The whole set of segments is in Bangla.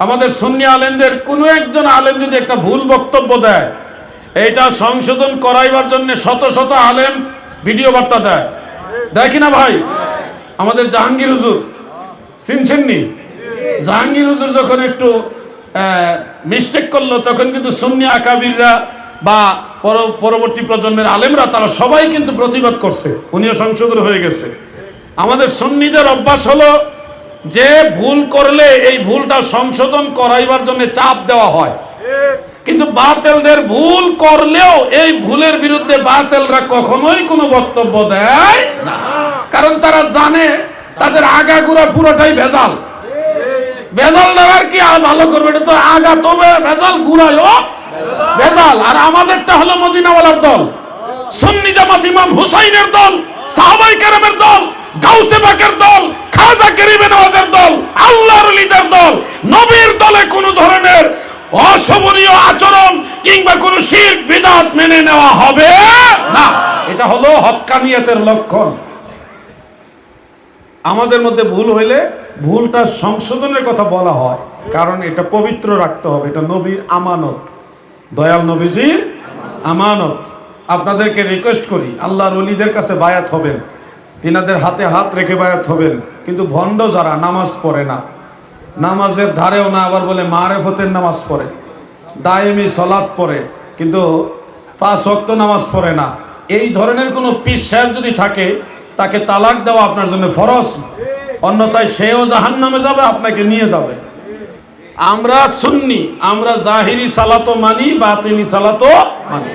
আমাদের সুন্নি আলেমদের কোনো একজন আলেম যদি একটা ভুল বক্তব্য দেয়, এটা সংশোধন করাইবার জন্য শত শত আলেম ভিডিও বার্তা দেয়, দেয় কিনা ভাই? আমাদের জাহাঙ্গীর হুজুর চিনছেননি? জাহাঙ্গীর হুজুর যখন একটু মিস্টেক করলো, তখন কিন্তু সুন্নি আকাবিররা বা পরবর্তী প্রজন্মের আলেমরা তারা সবাই কিন্তু প্রতিবাদ করছে, উনিও সংশোধন হয়ে গেছে। আমাদের সুন্নিদের অভ্যাস হলো যে ভুল করলে এই ভুলটা সংশোধন করাইবার জন্য চাপ দেওয়া হয়, কিন্তু বাতিলদের ভুল করলেও এই ভুলের বিরুদ্ধে বাতিলরা কখনোই কোনো বক্তব্য দেয় না, কারণ তারা জানে তাদের আগাগোড়া পুরোটাই ভেজাল। ভেজাল দেওয়ার কি আর ভালো করবে? এটা তো আগা তবে ভেজাল, গুড়ায়ও ভেজাল। আর আমাদেরটা হলো মদিনাওয়ালার দল, সুন্নি জামাত ইমাম হুসাইনের দল, সাহাবায়ে কেরামের দল, গাউসে পাকের দল, খাজা গরিবে নওয়াজের দল, আল্লাহর ওলিদের দল। নবীর দলে কোনো ধরনের অশোভনীয় আচরণ কিংবা কোনো শিরক বিদআত মেনে নেওয়া হবে না। এটা হলো হক্কানিয়তের লক্ষণ। আমাদের মধ্যে ভুল হইলে ভুলটা সংশোধনের কথা বলা হয়, কারণ এটা পবিত্র রাখতে হবে, এটা নবীর আমানত, দয়াল নবীজির আমানত। আপনাদেরকে রিকোয়েস্ট করি, আল্লাহর ওলিদের কাছে বায়াত হবেন, তিনাদের হাতে হাত রেখে বায়াত হবেন, কিন্তু ভণ্ড যারা নামাজ পড়ে না, নামাজের ধারেও না, আবার বলে মারেফতের নামাজ পড়ে, দায়েমি সালাত পড়ে, কিন্তু 5 ওয়াক্ত নামাজ পড়ে না, এই ধরনের কোনো পীর সাহেব যদি থাকে, তাকে তালাক দেওয়া আপনার জন্য ফরজ, অন্যথায় সেও জাহান্নামে যাবে, আপনাকে নিয়ে যাবে। আমরা সুন্নি, আমরা জাহিরি সালাতও মানি, বাতিনি সালাতও মানি।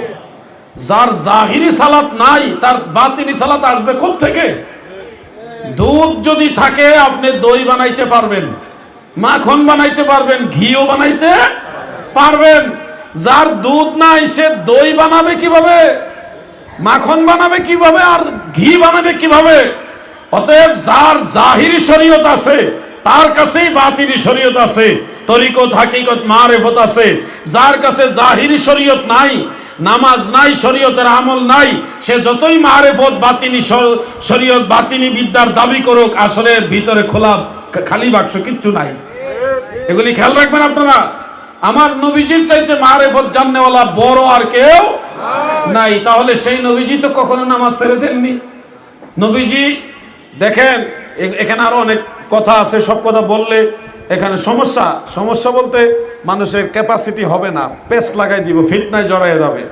যার জাহিরি সালাত নাই, তার বাতিনি সালাত আসবে কোত্থেকে? দুধ যদি থাকে আপনি দই বানাইতে পারবেন, মাখন বানাইতে পারবেন, ঘিও বানাইতে পারবেন। যার দুধ নাই সে দই বানাবে কিভাবে, মাখন বানাবে কিভাবে, আর ঘি বানাবে কিভাবে? অতএব যার জাহিরি শরীয়ত আছে তার কাছেই বাতিনি শরীয়ত আছে, তরিকত হাকিকত মারেফত আছে। যার কাছে জাহিরি শরীয়ত নাই, নামাজ নাই, শরীয়তের আমল নাই, সে যতই মারেফত বাতিনি শরীয়ত বাতিনি বিদ্যার দাবি করুক, আসলে ভিতরে খোলা খালি বাক্স, কিচ্ছু নাই। এগুলি খেয়াল রাখবেন আপনারা। আমার নবীজির চাইতে মারেফত জাননেওয়ালা বড় আর কেউ নাই। তাহলে সেই নবীজি তো কখনো নামাজ ছেড়ে দেননি। নবীজি দেখেন, এখানে আরো অনেক কথা আছে, সব কথা বললে এখানে সমস্যা বলতে মানুষের ক্যাপাসিটি হবে না, পেস লাগাই দিব, ফিতনায় জড়ায় যাবে।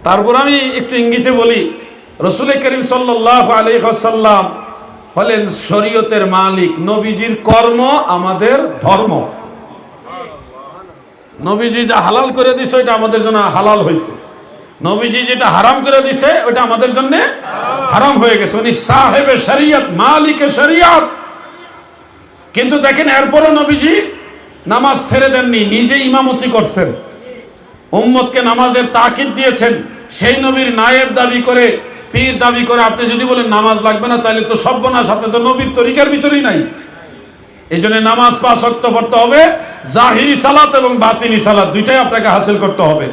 তারপর আমি একটু ইঙ্গিতে বলি, রাসূল করিম সাল্লাল্লাহু আলাইহি ওয়াসাল্লাম হলেন শরীয়তের মালিক। নবীজির কর্ম আমাদের ধর্ম। নবীজি যা হালাল করে দিছে ওইটা আমাদের জন্য হালাল হয়েছে, নবীজি যেটা হারাম করে দিছে ওইটা আমাদের জন্য হারাম হয়ে গেছে। উনি সাহেবে শরীয়ত, মালিকে শরীয়ত। কিন্তু দেখেন, এরপরও নবীজি নামাজ ছেড়ে দেননি, নিজে ইমামতি করছেন, উম্মতকে নামাজের তাকিদ দিয়েছেন। সেই নবীর নায়েব দাবি করে, পীর দাবি করে আপনি যদি বলেন নামাজ লাগবে না, তাহলে তো সর্বনাশ, আপনি তো নবীর তরিকার ভিতরেই নাই। এই জন্য নামাজ 5 ওয়াক্ত পড়তে হবে, জাহিরি সালাত এবং বাতিনি সালাত দুইটাই আপনাকে হাসিল করতে হবে।